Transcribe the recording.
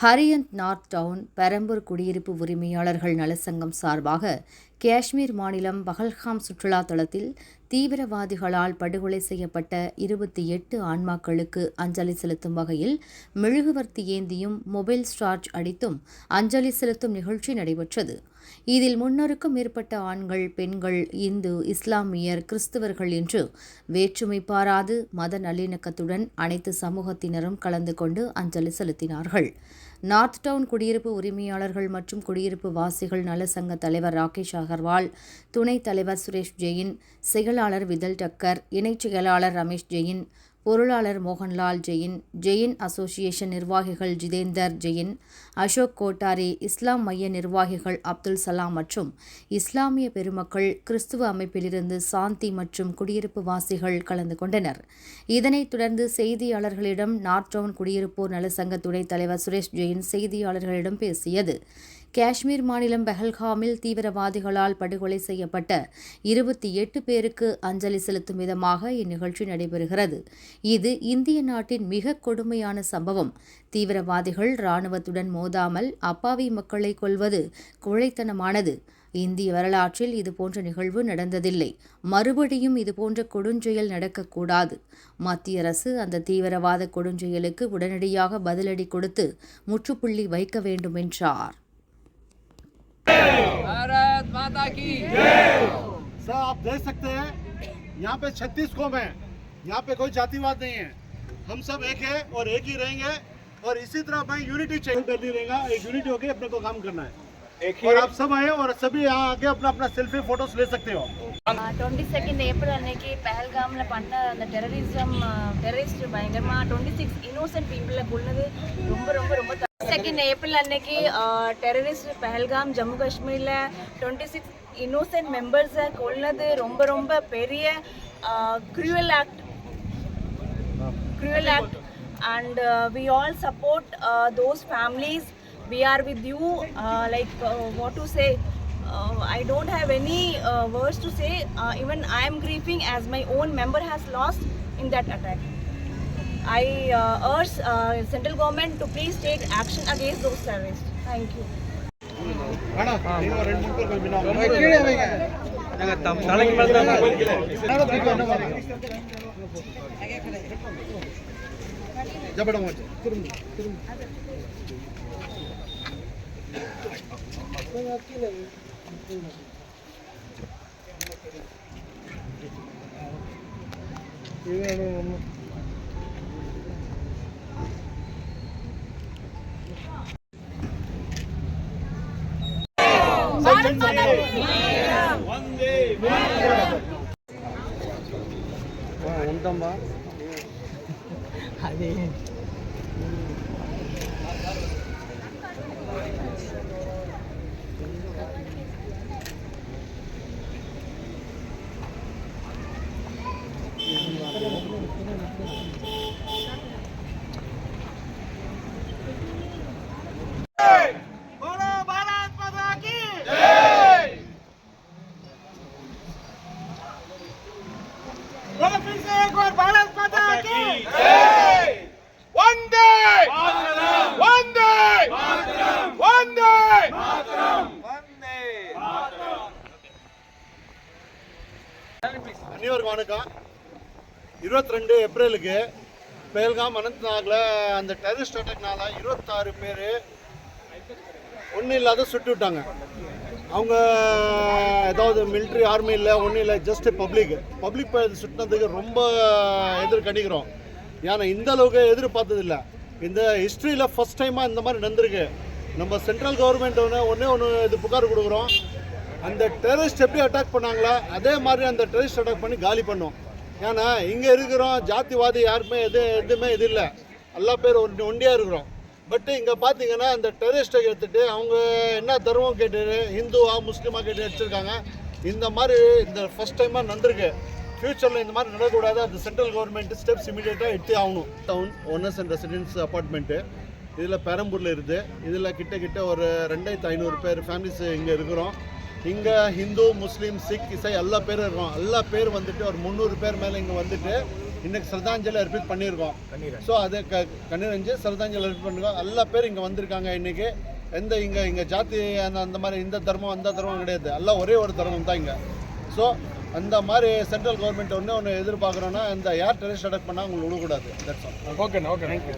ஹரியண்ட் north down Perambur குடியிருப்பு உரிமையாளர்கள் நலச்சங்கம் சார்பாக காஷ்மீர் மாநிலம் பஹல்காம் சுற்றுலா தலத்தில் தீவிரவாதிகளால் படுகொலை செய்யப்பட்ட 28 ஆன்மாக்களுக்கு அஞ்சலி செலுத்தும் வகையில் மெழுகுவர்த்தி ஏந்தியும் மொபைல் சார்ஜ் அடித்தும் அஞ்சலி செலுத்தும் நிகழ்ச்சி நடைபெற்றது. இதில் 300க்கும் மேற்பட்ட ஆண்கள், பெண்கள், இந்து, இஸ்லாமியர், கிறிஸ்தவர்கள் என்று வேற்றுமை பாராது மத நல்லிணக்கத்துடன் அனைத்து சமூகத்தினரும் கலந்து கொண்டு அஞ்சலி செலுத்தினார்கள். நார்த் டவுன் குடியிருப்பு உரிமையாளர்கள் மற்றும் குடியிருப்பு வாசிகள் நல சங்க தலைவர் ராகேஷ் அகர்வால், துணைத் தலைவர் சுரேஷ் ஜெயின், செயலாளர் விதல் டக்கர், இணைச் செயலாளர் ரமேஷ் ஜெயின், பொருளாளர் மோகன்லால் ஜெயின், ஜெயின் அசோசியேஷன் நிர்வாகிகள் ஜிதேந்தர் ஜெயின், அசோக் கோட்டாரி, இஸ்லாம் மைய நிர்வாகிகள் அப்துல் சலாம் மற்றும் இஸ்லாமிய பெருமக்கள், கிறிஸ்துவ அமைப்பிலிருந்து சாந்தி மற்றும் குடியிருப்பு வாசிகள் கலந்து கொண்டனர். இதனைத் தொடர்ந்து செய்தியாளர்களிடம் நார்த் டவுன் குடியிருப்போர் நலசங்க துணைத் தலைவர் சுரேஷ் ஜெயின் செய்தியாளர்களிடம் பேசியது. காஷ்மீர் மாநிலம் பஹல்காமில் தீவிரவாதிகளால் படுகொலை செய்யப்பட்ட 28 பேருக்கு அஞ்சலி செலுத்தும் விதமாக இந்நிகழ்ச்சி நடைபெறுகிறது. இது இந்திய நாட்டின் மிக கொடுமையான சம்பவம். தீவிரவாதிகள் இராணுவத்துடன் மோதாமல் அப்பாவி மக்களை கொல்வது கோழைத்தனமானது. இந்திய வரலாற்றில் இதுபோன்ற நிகழ்வு நடந்ததில்லை. மறுபடியும் இதுபோன்ற கொடுஞ்செயல் நடக்கக்கூடாது. மத்திய அரசு அந்த தீவிரவாத கொடுஞ்செயலுக்கு உடனடியாக பதிலடி கொடுத்து முற்றுப்புள்ளி வைக்க வேண்டும் என்றார். भारत माता की सर, आप देख सकते हैं यहाँ पे 36 कौम है. यहाँ पे कोई जातिवाद नहीं है. हम सब एक है और एक ही रहेंगे और इसी तरह भाई यूनिटी चाहिए करनी रहेगा. एक यूनिटी होकर अपने को काम करना है. और आप सब आए और सभी यहाँ आके अपना अपना सेल्फी फोटोस ले सकते हो. 22 ఏప్రిల్ అన్నకి పహల్గామ్లో పడిన அந்த டெரரிஸ்ட் பயங்கரமா 26 இன்னோசென்ட் பீப்புளை கொன்னது ரொம்ப ரொம்ப ரொம்ப 22 ஏப்ரல் அன்னைக்கு டெரரிஸ்ட் பஹல்காம் ஜம்மு காஷ்மீரில் 26 இன்னோசென்ட் மெம்பர்ஸை கொன்னது ரொம்ப ரொம்ப பெரிய cruel act and we all support those families. We are with you. What to say, I don't have any words to say. Even I am grieving as my own member has lost in that attack. I urge central government to please take action against those terrorists. Thank you. ఉందమ్మా అదే அனைவருக்கும் வணக்கம். 22 ஏப்ரலுக்கு பஹல்காம் அனந்த்நாகில் அந்த terrorist அட்டாக்னால 26 பேர் ஒன்றும் இல்லாத சுட்டு விட்டாங்க. அவங்க ஏதாவது மிலிட்ரி ஆர்மி இல்லை, ஒன்றும் இல்லை, ஜஸ்ட் பப்ளிக் சுட்டினதுக்கு ரொம்ப எதிர்கணிக்கிறோம். ஏன்னா இந்த அளவுக்கு எதிர்பார்த்ததில்லை. இந்த ஹிஸ்ட்ரியில் ஃபஸ்ட் டைமாக இந்த மாதிரி நடந்திருக்கு. நம்ம சென்ட்ரல் கவர்மெண்ட் ஒன்று இது புகார் கொடுக்குறோம். அந்த டெரரிஸ்ட் எப்படி அட்டாக் பண்ணாங்களோ அதே மாதிரி அந்த டெரரிஸ்ட் அட்டாக் பண்ணி காலி பண்ணோம். ஏன்னா இங்கே இருக்கிறோம் ஜாதிவாதி யாருமே எதுவுமே இது இல்லை, எல்லா பேர் ஒண்டியாக இருக்கிறோம். பட்டு இங்கே பார்த்தீங்கன்னா அந்த டெரரிஸ்ட்டை எடுத்துகிட்டு அவங்க என்ன தர்மம் கேட்டு ஹிந்துவா முஸ்லீமாக கேட்டு அடிச்சிருக்காங்க. இந்த மாதிரி இந்த ஃபஸ்ட் டைமாக நடந்திருக்கு. ஃப்யூச்சரில் இந்த மாதிரி நடக்கக்கூடாது. அந்த சென்ட்ரல் கவர்மெண்ட் ஸ்டெப்ஸ் இமீடியட்டாக எடுத்து ஆகணும். Town owners and residents apartment இதில் பெரம்பூரில் இருக்குது. இதில் கிட்ட ஒரு 2500 பேர் ஃபேமிலிஸ் இங்கே இருக்கிறோம். இங்கே ஹிந்து, முஸ்லீம், சிக், இசை எல்லா பேரும் இருக்கிறோம். எல்லா பேர் வந்துட்டு ஒரு 300 பேர் மேலே இங்கே வந்துட்டு இன்னைக்கு ஸ்ரத்தாஞ்சலி அர்ப்பித் பண்ணியிருக்கோம். ஸோ அது கண்ணீரஞ்சு ஸ்ரத்தாஞ்சலி அர்ப்பித் பண்ணிருக்கோம். எல்லா பேர் இங்கே வந்திருக்காங்க. இன்றைக்கி எந்த இங்கே ஜாதி அந்த மாதிரி இந்த தர்மம் அந்த தர்மம் கிடையாது. எல்லாம் ஒரே ஒரு தர்மம் தான் இங்கே. ஸோ அந்த மாதிரி சென்ட்ரல் கவர்மெண்ட் ஒன்று எதிர்பார்க்குறோன்னா இந்த யார் டெரரிஸ்ட் அட்டாக் பண்ணால் உங்களுக்கு விடக்கூடாது. That's all. Okay thank you.